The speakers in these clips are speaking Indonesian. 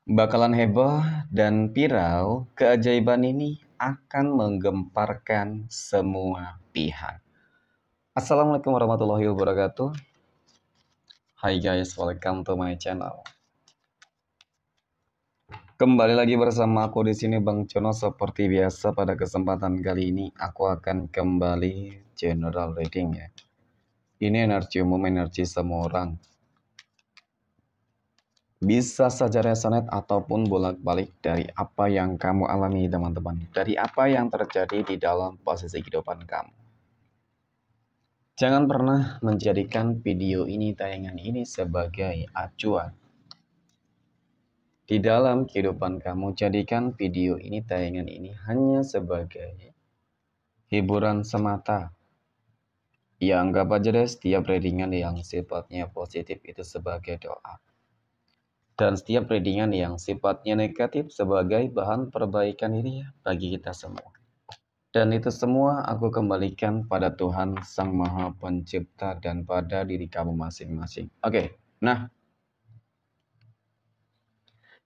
Bakalan heboh dan viral, keajaiban ini akan menggemparkan semua pihak. Assalamualaikum warahmatullahi wabarakatuh. Hai guys, welcome to my channel. Kembali lagi bersama aku di sini Bang Jono. Seperti biasa pada kesempatan kali ini aku akan kembali general reading ya. Ini energi umum, energi semua orang. Bisa saja resonate ataupun bolak-balik dari apa yang kamu alami teman-teman. Dari apa yang terjadi di dalam posisi kehidupan kamu. Jangan pernah menjadikan video ini, tayangan ini sebagai acuan. Di dalam kehidupan kamu, jadikan video ini, tayangan ini hanya sebagai hiburan semata. Ya anggap aja deh setiap readingan yang sifatnya positif itu sebagai doa. Dan setiap readingan yang sifatnya negatif sebagai bahan perbaikan diri bagi kita semua. Dan itu semua aku kembalikan pada Tuhan Sang Maha Pencipta dan pada diri kamu masing-masing. Oke, nah.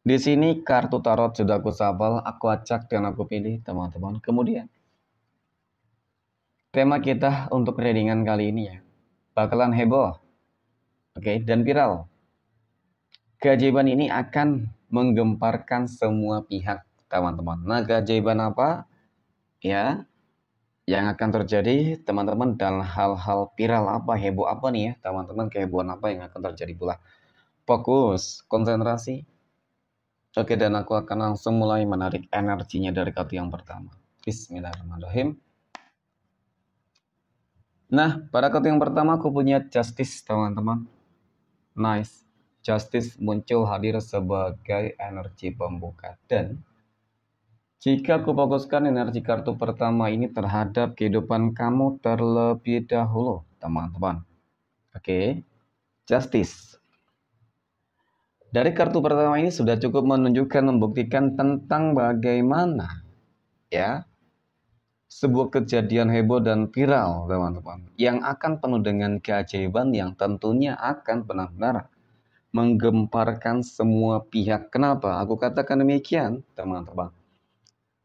Di sini kartu tarot sudah aku shuffle, aku acak dan aku pilih teman-teman. Kemudian, tema kita untuk readingan kali ini ya, bakalan heboh. Oke, dan viral. Keajaiban ini akan menggemparkan semua pihak, teman-teman. Nah, keajaiban apa? Ya, yang akan terjadi, teman-teman, dan hal-hal viral apa, heboh apa nih ya, teman-teman, kehebohan apa yang akan terjadi pula. Fokus, konsentrasi. Oke, dan aku akan langsung mulai menarik energinya dari kartu yang pertama. Bismillahirrahmanirrahim. Nah, pada kartu yang pertama aku punya Justice, teman-teman. Nice. Justice muncul hadir sebagai energi pembuka. Dan jika aku fokuskan energi kartu pertama ini terhadap kehidupan kamu terlebih dahulu, teman-teman. Oke, Justice. Dari kartu pertama ini sudah cukup menunjukkan, membuktikan tentang bagaimana ya sebuah kejadian heboh dan viral, teman-teman, yang akan penuh dengan keajaiban yang tentunya akan benar-benar menggemparkan semua pihak. Kenapa? Aku katakan demikian, teman-teman.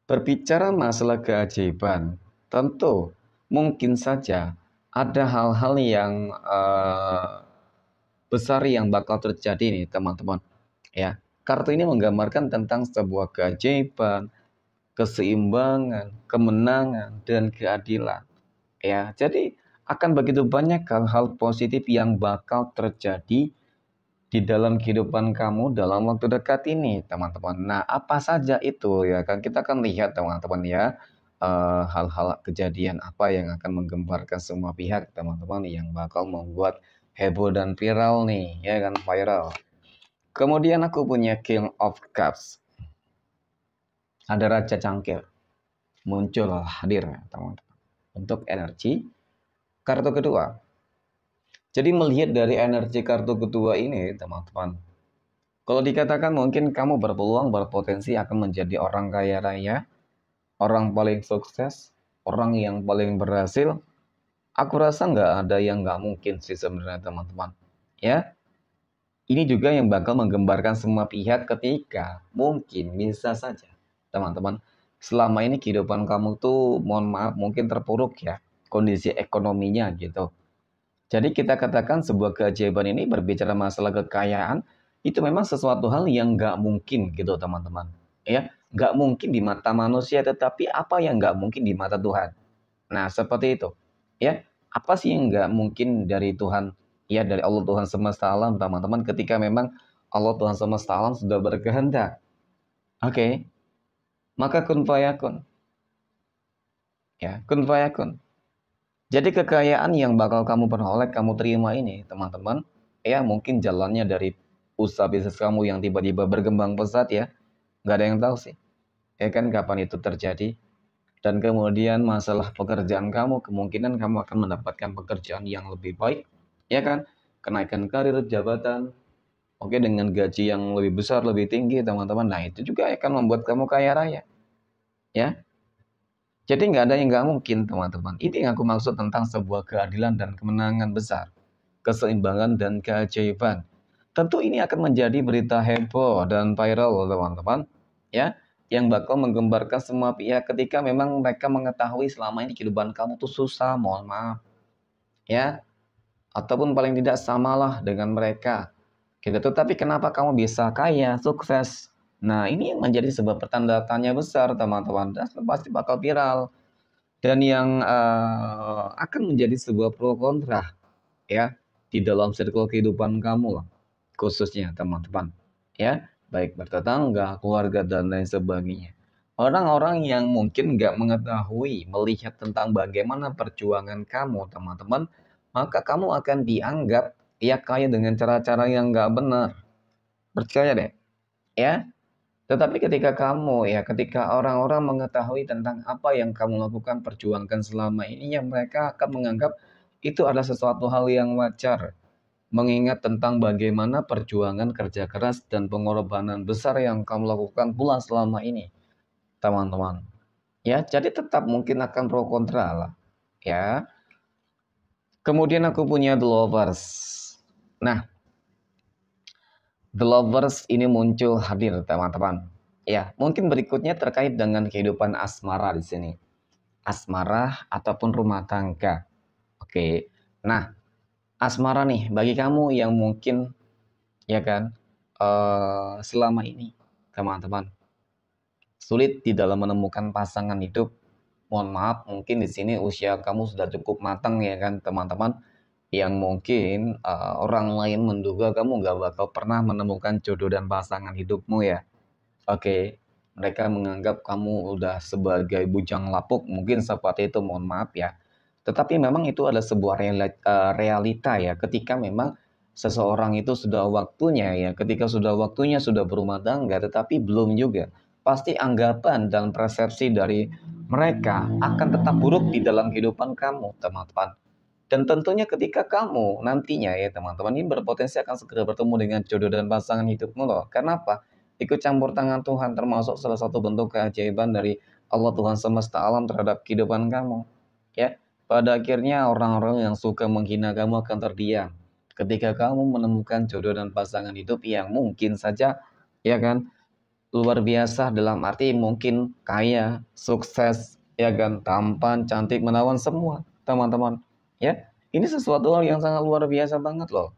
Berbicara masalah keajaiban, tentu mungkin saja ada hal-hal yang besar yang bakal terjadi nih, teman-teman. Ya, kartu ini menggambarkan tentang sebuah keajaiban, keseimbangan, kemenangan, dan keadilan. Ya, jadi akan begitu banyak hal-hal positif yang bakal terjadi di dalam kehidupan kamu dalam waktu dekat ini, teman-teman. Nah, apa saja itu ya kan? Kita akan lihat, teman-teman ya, hal-hal kejadian apa yang akan menggemparkan semua pihak, teman-teman, yang bakal membuat heboh dan viral nih, ya kan, viral. Kemudian aku punya King of Cups. Ada Raja Cangkir. Muncul hadir, teman-teman. Untuk energi kartu kedua. Jadi melihat dari energi kartu kedua ini, teman-teman, kalau dikatakan mungkin kamu berpeluang, berpotensi akan menjadi orang kaya raya, orang paling sukses, orang yang paling berhasil. Aku rasa nggak ada yang nggak mungkin sih sebenarnya, teman-teman. Ya, ini juga yang bakal menggembarkan semua pihak ketika mungkin bisa saja, teman-teman, selama ini kehidupan kamu tuh, mohon maaf, mungkin terpuruk ya, kondisi ekonominya gitu. Jadi kita katakan sebuah keajaiban ini berbicara masalah kekayaan, itu memang sesuatu hal yang nggak mungkin gitu teman-teman. Ya, nggak mungkin di mata manusia, tetapi apa yang nggak mungkin di mata Tuhan. Nah, seperti itu. Ya, apa sih yang nggak mungkin dari Tuhan? Ya, dari Allah Tuhan semesta alam, teman-teman, ketika memang Allah Tuhan semesta alam sudah berkehendak. Oke, maka kun fayakun. Ya, kun fayakun. Jadi kekayaan yang bakal kamu peroleh, kamu terima ini, teman-teman, ya mungkin jalannya dari usaha bisnis kamu yang tiba-tiba berkembang pesat ya, nggak ada yang tahu sih, ya kan kapan itu terjadi. Dan kemudian masalah pekerjaan kamu, kemungkinan kamu akan mendapatkan pekerjaan yang lebih baik, ya kan, kenaikan karir, jabatan, oke, dengan gaji yang lebih besar, lebih tinggi, teman-teman. Nah itu juga akan membuat kamu kaya raya, ya. Jadi nggak ada yang nggak mungkin, teman-teman. Itu yang aku maksud tentang sebuah keadilan dan kemenangan besar. Keseimbangan dan keajaiban. Tentu ini akan menjadi berita heboh dan viral, teman-teman, ya, yang bakal menggembarkan semua pihak ketika memang mereka mengetahui selama ini kehidupan kamu tuh susah, mohon maaf, ya, ataupun paling tidak samalah dengan mereka. Gitu. Tapi kenapa kamu bisa kaya, sukses? Nah, ini yang menjadi sebuah pertanda tanya besar, teman-teman. Dan pasti bakal viral. Dan yang akan menjadi sebuah pro kontra, ya, di dalam circle kehidupan kamu lah, khususnya teman-teman. Ya, baik bertetangga, keluarga, dan lain sebagainya. Orang-orang yang mungkin nggak mengetahui, melihat tentang bagaimana perjuangan kamu, teman-teman, maka kamu akan dianggap ya kaya dengan cara-cara yang nggak benar. Percaya deh, ya. Tetapi ketika orang-orang mengetahui tentang apa yang kamu lakukan, perjuangkan selama ini, ya mereka akan menganggap itu adalah sesuatu hal yang wajar. Mengingat tentang bagaimana perjuangan kerja keras dan pengorbanan besar yang kamu lakukan pula selama ini, teman-teman. Ya, jadi tetap mungkin akan pro kontra lah. Ya. Kemudian aku punya The Lovers. Nah, The Lovers ini muncul hadir, teman-teman. Ya, mungkin berikutnya terkait dengan kehidupan asmara di sini. Asmara ataupun rumah tangga. Oke. Nah, asmara nih bagi kamu yang mungkin ya kan selama ini, teman-teman, sulit di dalam menemukan pasangan hidup. Mohon maaf, mungkin di sini usia kamu sudah cukup matang ya kan, teman-teman, yang mungkin orang lain menduga kamu gak bakal pernah menemukan jodoh dan pasangan hidupmu ya. Oke, mereka menganggap kamu udah sebagai bujang lapuk, mungkin seperti itu, mohon maaf ya. Tetapi memang itu adalah sebuah realita ya, ketika memang seseorang itu sudah waktunya ya, ketika sudah waktunya sudah berumah tangga, tetapi belum juga. Pasti anggapan dan persepsi dari mereka akan tetap buruk di dalam kehidupan kamu, teman-teman. Dan tentunya ketika kamu nantinya ya teman-teman ini berpotensi akan segera bertemu dengan jodoh dan pasangan hidupmu loh. Karena apa? Ikut campur tangan Tuhan termasuk salah satu bentuk keajaiban dari Allah Tuhan semesta alam terhadap kehidupan kamu. Ya, pada akhirnya orang-orang yang suka menghina kamu akan terdiam. Ketika kamu menemukan jodoh dan pasangan hidup yang mungkin saja ya kan luar biasa dalam arti mungkin kaya, sukses, ya kan, tampan, cantik, menawan semua, teman-teman. Ya, ini sesuatu hal yang sangat luar biasa banget loh.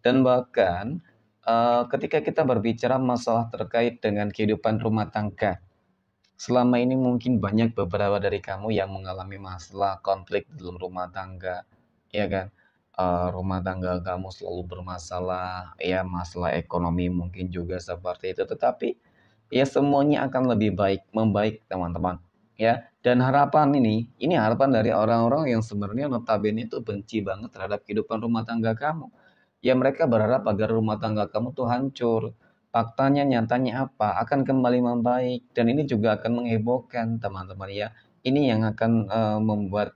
Dan bahkan ketika kita berbicara masalah terkait dengan kehidupan rumah tangga, selama ini mungkin banyak beberapa dari kamu yang mengalami masalah konflik dalam rumah tangga, ya kan? Rumah tangga kamu selalu bermasalah, ya masalah ekonomi mungkin juga seperti itu. Tetapi ya semuanya akan lebih baik, membaik teman-teman. Ya, dan harapan ini harapan dari orang-orang yang sebenarnya notabene itu benci banget terhadap kehidupan rumah tangga kamu. Ya mereka berharap agar rumah tangga kamu tuh hancur. Faktanya nyatanya apa? Akan kembali membaik dan ini juga akan menghebohkan teman-teman ya. Ini yang akan membuat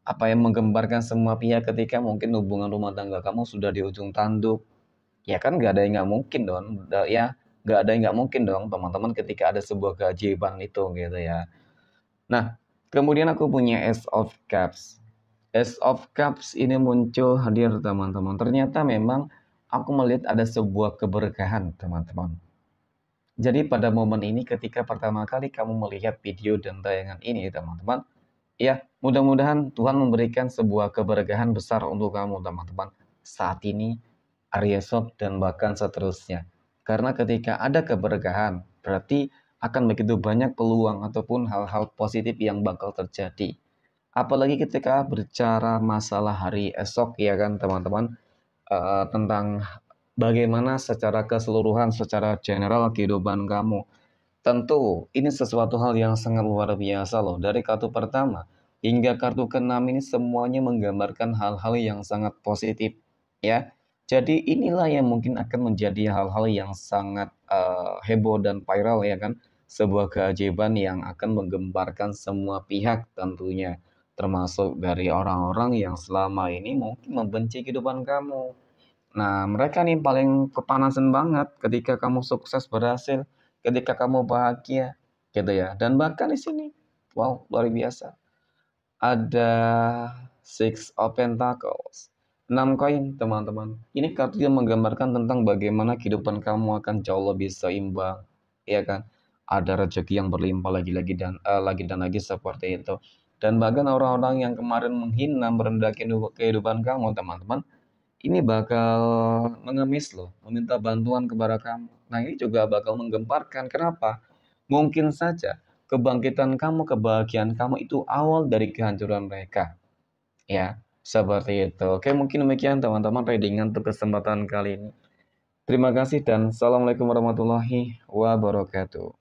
apa yang menggembarkan semua pihak ketika mungkin hubungan rumah tangga kamu sudah di ujung tanduk. Ya kan nggak ada yang nggak mungkin dong. Ya nggak ada yang nggak mungkin dong teman-teman ketika ada sebuah keajaiban itu gitu ya. Nah, kemudian aku punya Ace of Cups. Ace of Cups ini muncul hadir teman-teman. Ternyata memang aku melihat ada sebuah keberkahan teman-teman. Jadi pada momen ini ketika pertama kali kamu melihat video dan tayangan ini teman-teman, ya mudah-mudahan Tuhan memberikan sebuah keberkahan besar untuk kamu teman-teman. Saat ini, hari esok, dan bahkan seterusnya. Karena ketika ada keberkahan, berarti akan begitu banyak peluang ataupun hal-hal positif yang bakal terjadi. Apalagi ketika berbicara masalah hari esok ya kan teman-teman, tentang bagaimana secara keseluruhan, secara general kehidupan kamu. Tentu ini sesuatu hal yang sangat luar biasa loh. Dari kartu pertama hingga kartu keenam ini semuanya menggambarkan hal-hal yang sangat positif ya. Jadi inilah yang mungkin akan menjadi hal-hal yang sangat heboh dan viral ya kan. Sebuah keajaiban yang akan menggembarkan semua pihak tentunya. Termasuk dari orang-orang yang selama ini mungkin membenci kehidupan kamu. Nah, mereka nih paling kepanasan banget ketika kamu sukses berhasil, ketika kamu bahagia, gitu ya. Dan bahkan di sini, wow, luar biasa. Ada Six of Pentacles. 6 koin, teman-teman. Ini kartu yang menggambarkan tentang bagaimana kehidupan kamu akan jauh lebih seimbang, ya kan? Ada rezeki yang berlimpah lagi dan lagi seperti itu. Dan bahkan orang-orang yang kemarin menghina, merendahkan kehidupan kamu, teman-teman, ini bakal mengemis loh, meminta bantuan kepada kamu. Nah, ini juga bakal menggemparkan. Kenapa? Mungkin saja kebangkitan kamu, kebahagiaan kamu itu awal dari kehancuran mereka. Ya, seperti itu. Oke, mungkin demikian teman-teman readingan untuk kesempatan kali ini. Terima kasih dan assalamualaikum warahmatullahi wabarakatuh.